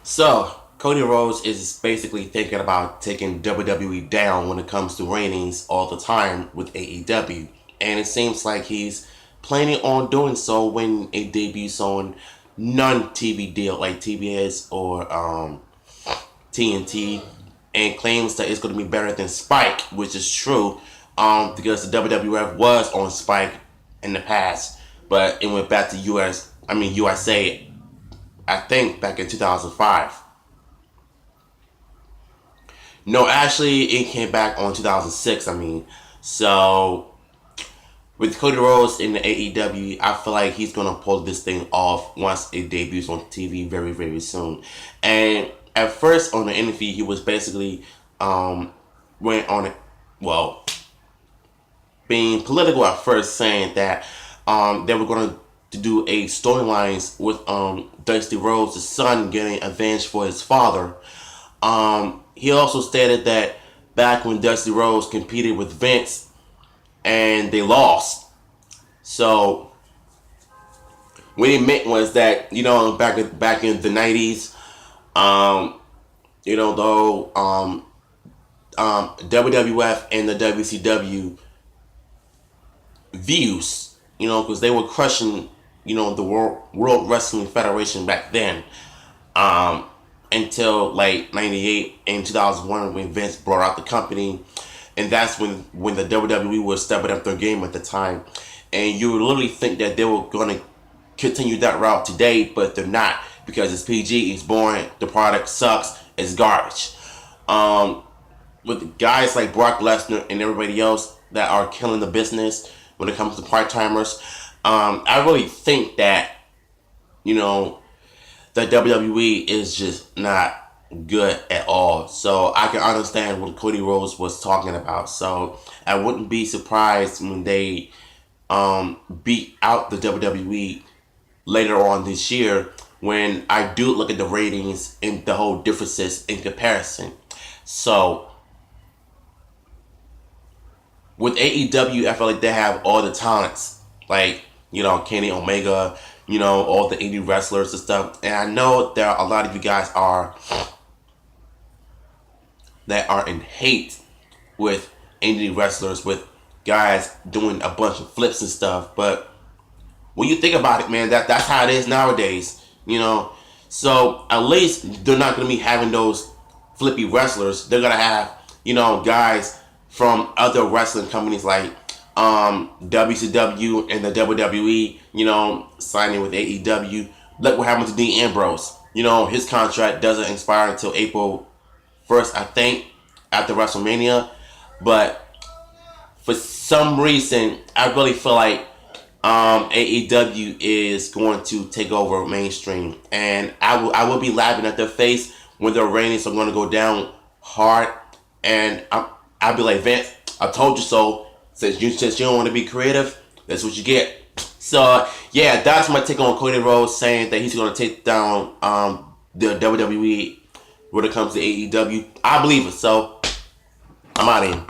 So, Cody Rhodes is basically thinking about taking WWE down when it comes to ratings all the time with AEW. And it seems like he's planning on doing so when it debuts on non-TV deal like TBS or TNT, and claims that it's going to be better than Spike, which is true, because the WWF was on Spike in the past, but it went back to USA, I think back in 2005. No, actually, it came back on 2006. So with Cody Rhodes in the AEW, I feel like he's gonna pull this thing off once it debuts on TV very, very soon. And at first on the interview, he was basically went on it, well, being political at first, saying that they were gonna to do a storylines with Dusty Rhodes' son getting avenged for his father. He also stated that back when Dusty Rhodes competed with Vince and they lost. So what he meant was that, back in the 90s, though WWF and the WCW views, because they were crushing, the World Wrestling Federation back then. Until like 98 and 2001 when Vince brought out the company. And that's when the WWE was stepping up their game at the time. And you would literally think that they were going to continue that route today, but they're not, because it's PG, it's boring, the product sucks, it's garbage. With guys like Brock Lesnar and everybody else that are killing the business when it comes to part-timers, I really think that, the WWE is just not good at all. So I can understand what Cody Rhodes was talking about. So I wouldn't be surprised when they beat out the WWE later on this year, when I do look at the ratings and the whole differences in comparison. So with AEW, I feel like they have all the talents, like, Kenny Omega, all the indie wrestlers and stuff. And I know there are a lot of you guys that are in hate with indie wrestlers, with guys doing a bunch of flips and stuff. But when you think about it, man, that's how it is nowadays, So at least they're not going to be having those flippy wrestlers. They're going to have, guys from other wrestling companies like WCW and the WWE, signing with AEW. Look what happened to Dean Ambrose. His contract doesn't expire until April 1st, I think, after WrestleMania. But for some reason, I really feel like AEW is going to take over mainstream. And I will be laughing at their face when their ratings are going to go down hard. And I'll be like, Vince, I told you so. Since you don't want to be creative, that's what you get. So yeah, that's my take on Cody Rhodes saying that he's going to take down the WWE when it comes to AEW. I believe it. So I'm out of here.